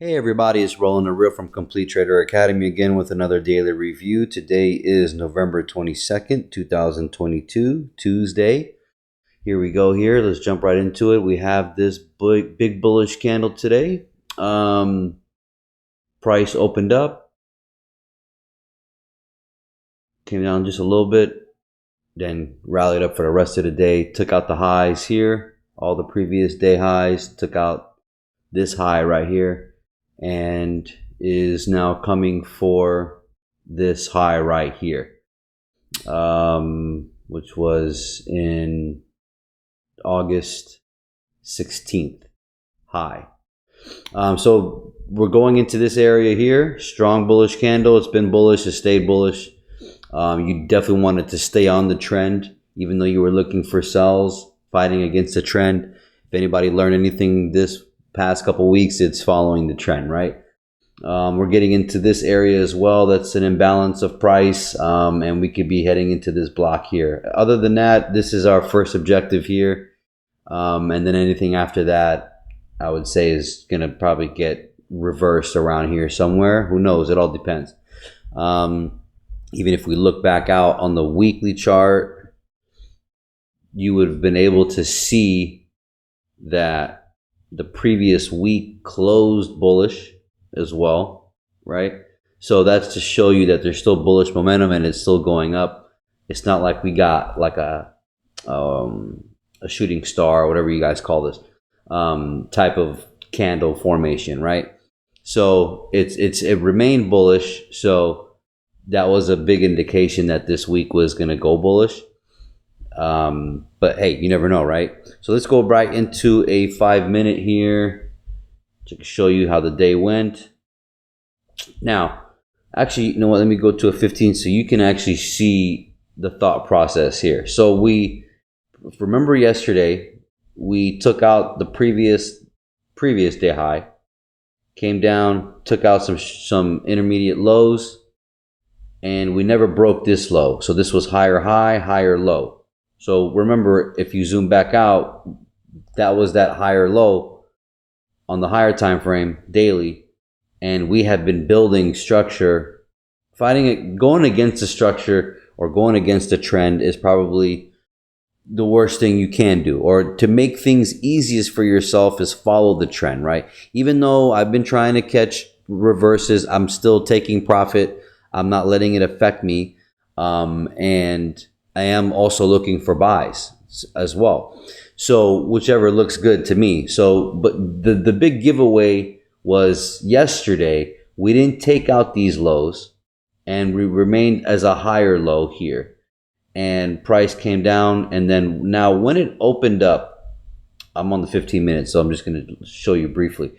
Hey everybody, it's Roland the Real from Complete Trader Academy again with another daily review. Today is November 22nd, 2022, Tuesday. Here we go here. Let's jump right into it. We have this big bullish candle today. Price opened up, came down just a little bit, then rallied up for the rest of the day. Took out the highs here, all the previous day highs, took out this high right here, and is now coming for this high right here, which was in August 16th high. So we're going into this area here. Strong bullish candle. It's been bullish. It stayed bullish. You definitely wanted to stay on the trend, even though you were looking for sells, fighting against the trend. If anybody learned anything this past couple weeks, it's following the trend, right? We're getting into this area as well. That's an imbalance of price, and we could be heading into this block here. Other than that, this is our first objective here, and then anything after that, I would say, is going to probably get reversed around here somewhere. Who knows? It all depends. Even if we look back out on the weekly chart, you would have been able to see that the previous week closed bullish as well, right? So that's to show you that there's still bullish momentum and it's still going up. It's not like we got like a shooting star or whatever you guys call this type of candle formation, right? So it remained bullish. So that was a big indication that this week was going to go bullish. But hey, you never know, right? So let's go right into a 5-minute here to show you how the day went. Now, actually, you know what? Let me go to a 15 so you can actually see the thought process here. So we remember yesterday we took out the previous day high, came down, took out some intermediate lows, and we never broke this low. So this was higher high, higher low. So remember, if you zoom back out, that was that higher low on the higher time frame daily, and we have been building structure. Fighting it, going against the structure or going against the trend is probably the worst thing you can do. Or to make things easiest for yourself is follow the trend, right? Even though I've been trying to catch reverses, I'm still taking profit. I'm not letting it affect me, and I am also looking for buys as well. So whichever looks good to me. So, but the big giveaway was yesterday. We didn't take out these lows, and we remained as a higher low here. And price came down, and then now when it opened up, I'm on the 15 minutes, so I'm just going to show you briefly.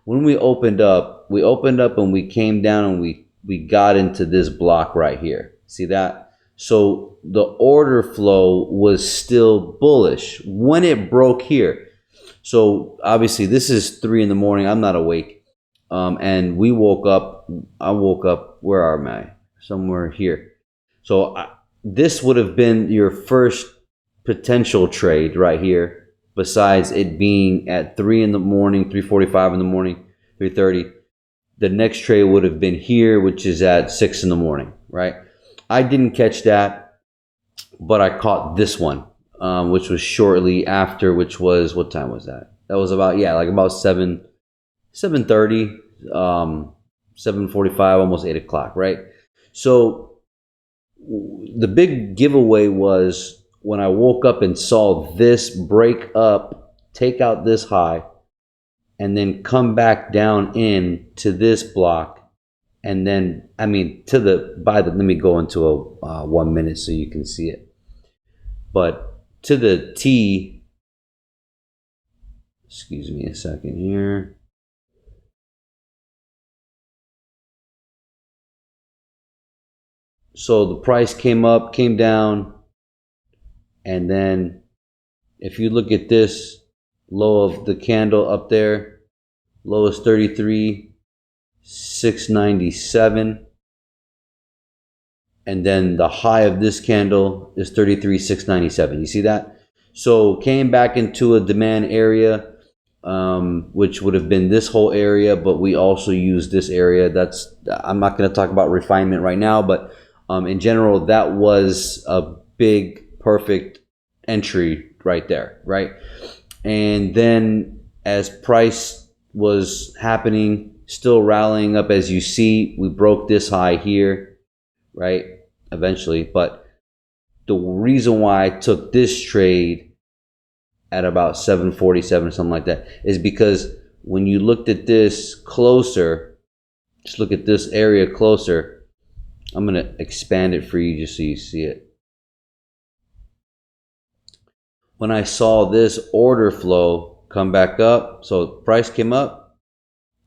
When we opened up and we came down and we got into this block right here. See that? So the order flow was still bullish when it broke here. So obviously this is 3 in the morning. I'm not awake. And we woke up. I woke up. Where am I? Somewhere here. So this would have been your first potential trade right here. Besides it being at 3 in the morning, 3:45 in the morning, 3:30. The next trade would have been here, which is at 6 in the morning, right? I didn't catch that, but I caught this one, which was shortly after, which was, what time was that? That was about, yeah, like about 7:30, 7:45, almost 8 o'clock, right? So the big giveaway was when I woke up and saw this break up, take out this high, and then come back down in to this block, and then let me go into a 1 minute so you can see it. But to the T, excuse me a second here. So the price came up, came down, and then if you look at this low of the candle up there, low is 33,697, and then the high of this candle is 33,697. You see that? So came back into a demand area, which would have been this whole area, but we also use this area. I'm not going to talk about refinement right now, but in general, that was a big, perfect entry right there, right? And then as price was happening, still rallying up, as you see, we broke this high here, right? Eventually, but the reason why I took this trade at about 747, something like that, is because when you looked at this closer, just look at this area closer. I'm going to expand it for you just so you see it. When I saw this order flow come back up, so price came up,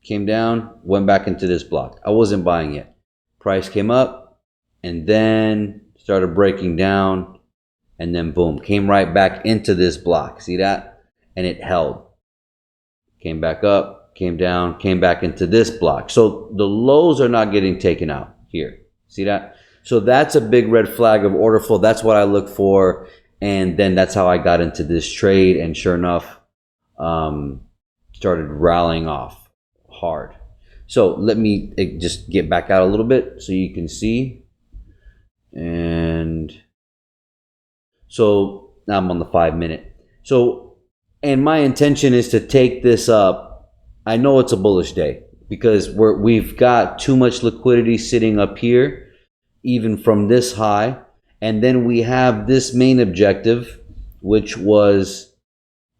came down, went back into this block. I wasn't buying yet. Price came up and then started breaking down, and then boom, came right back into this block. See that? And it held. Came back up, came down, came back into this block. So the lows are not getting taken out here. See that? So that's a big red flag of order flow. That's what I look for. And then that's how I got into this trade. And sure enough, started rallying off hard. So let me just get back out a little bit so you can see. And so now I'm on the 5 minute. So, and my intention is to take this up. I know it's a bullish day because we've got too much liquidity sitting up here, even from this high. And then we have this main objective, which was,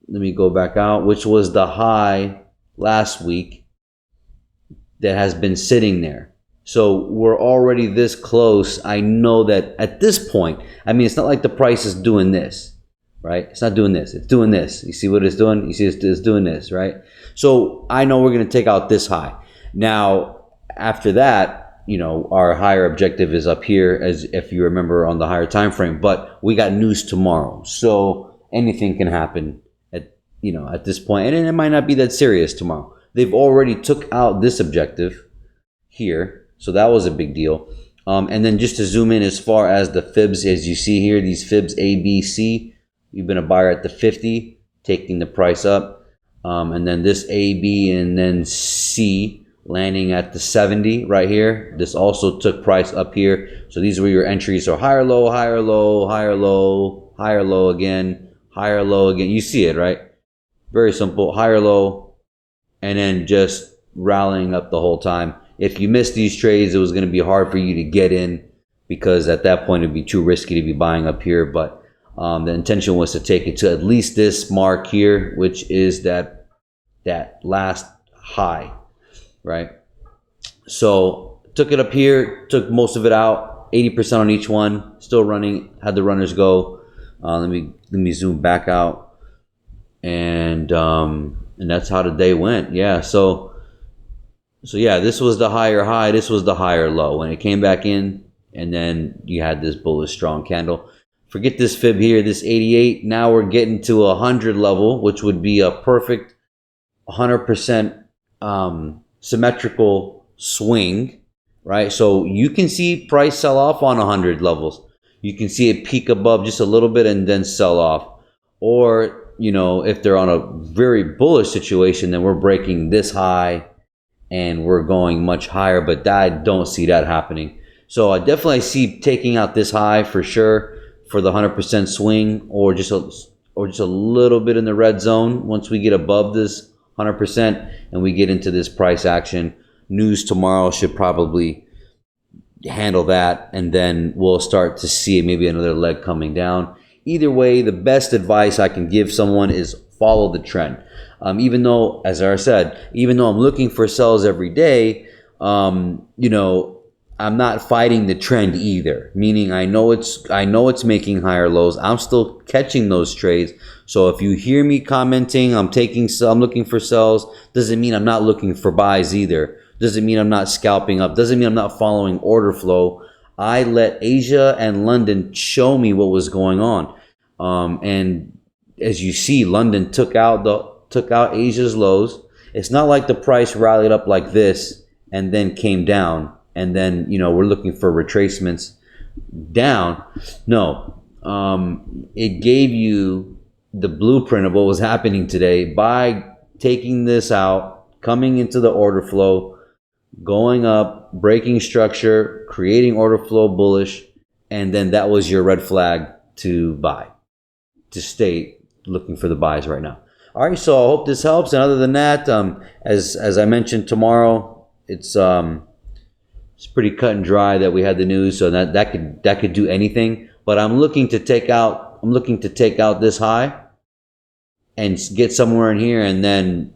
let me go back out, which was the high last week that has been sitting there. So we're already this close. I know that at this point, I mean, it's not like the price is doing this, right? It's not doing this. It's doing this. You see what it's doing? You see it's doing this, right? So I know we're going to take out this high. Now, after that, you know, our higher objective is up here, as if you remember on the higher time frame, but we got news tomorrow. So anything can happen at, you know, at this point, and it might not be that serious tomorrow. They've already took out this objective here. So that was a big deal. And then just to zoom in as far as the fibs, as you see here, these fibs A, B, C, you've been a buyer at the 50, taking the price up. And then this A, B, and then C landing at the 70 right here. This also took price up here. So these were your entries. So higher low, higher low, higher low, higher low again, higher low again. You see it, right? Very simple. Higher low, and then just rallying up the whole time. If you missed these trades, it was going to be hard for you to get in because at that point, it'd be too risky to be buying up here. But the intention was to take it to at least this mark here, which is that last high, right? So took it up here, took most of it out, 80% on each one, still running, had the runners go. Let me zoom back out. And that's how the day went. Yeah, so yeah, this was the higher high, this was the higher low, and it came back in, and then you had this bullish strong candle. Forget this fib here, this 88. Now we're getting to 100 level, which would be a perfect 100% symmetrical swing, right? So you can see price sell off on 100 levels. You can see it peak above just a little bit and then sell off. Or, you know, if they're on a very bullish situation, then we're breaking this high and we're going much higher, but I don't see that happening. So I definitely see taking out this high for sure for the 100% swing, or just a little bit in the red zone once we get above this 100% and we get into this price action. News tomorrow should probably handle that, and then we'll start to see maybe another leg coming down. Either way, the best advice I can give someone is follow the trend. Even though, as I said, even though I'm looking for sells every day, you know, I'm not fighting the trend either. Meaning, I know it's making higher lows. I'm still catching those trades. So if you hear me commenting, I'm looking for sells, doesn't mean I'm not looking for buys either. Doesn't mean I'm not scalping up. Doesn't mean I'm not following order flow. I let Asia and London show me what was going on, and as you see, London took out Asia's lows. It's not like the price rallied up like this and then came down, and then, you know, we're looking for retracements down. No, it gave you the blueprint of what was happening today. Buy taking this out, coming into the order flow, going up, breaking structure, creating order flow bullish, and then that was your red flag to buy, to stay looking for the buys right now. All right, so I hope this helps. And other than that, as I mentioned, tomorrow it's pretty cut and dry that we had the news, so that could do anything. But I'm looking to take out this high and get somewhere in here, and then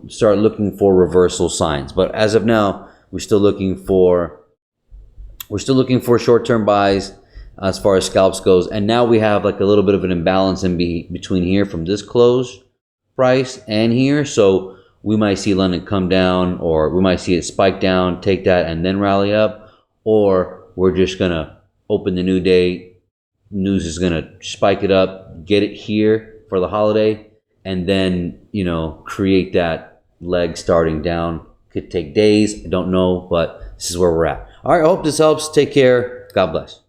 start looking for reversal signs. But as of now, we're still looking for short-term buys as far as scalps goes. And now we have like a little bit of an imbalance in between here from this close price and here. So we might see London come down, or we might see it spike down, take that, and then rally up. Or we're just going to open the new day. News is going to spike it up, get it here for the holiday, and then, create that leg starting down. Could take days. I don't know, but this is where we're at. All right, I hope this helps. Take care. God bless.